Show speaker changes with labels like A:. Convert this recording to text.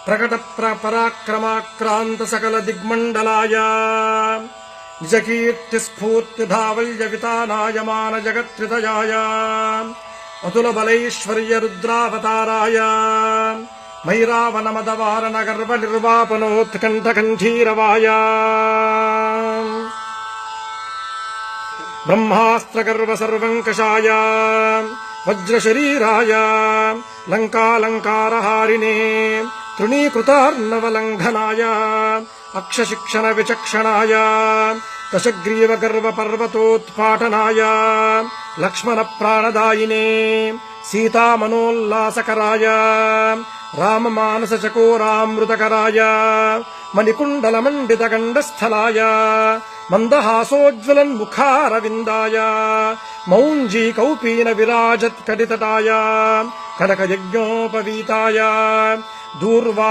A: प्रकट पराक्रमाक्रांत सकल दिग्मंडलाय निजकीर्ति स्फूर्ति धावल्य वितानायमान जगत्कृतयाय अतुल बलैश्वर्य रुद्रावताराय मैरावण मदवारण गर्भ निर्वापनोत्कंठ कंठीरवाय ब्रह्मास्त्र गर्भ सर्वंकषाय वज्र शरीराय लंकालंकारहारिणे तृणीकृतार्णवलंघनाय अक्षशिक्षण विचक्षणाय दशग्रीव गर्भ पर्वतोत्पाटनाय लक्ष्मण प्राणदायिने सीता मनोल्लासकराय राम मानस चकोरामृतकराय मणिकुंडल मंडित गंडस्थलाय मंदहासोज्वलन्मुखारविन्दाय मौञ्जी कौपीन विराजत्कटितटाय कनकयज्ञोपवीताय दूर्वा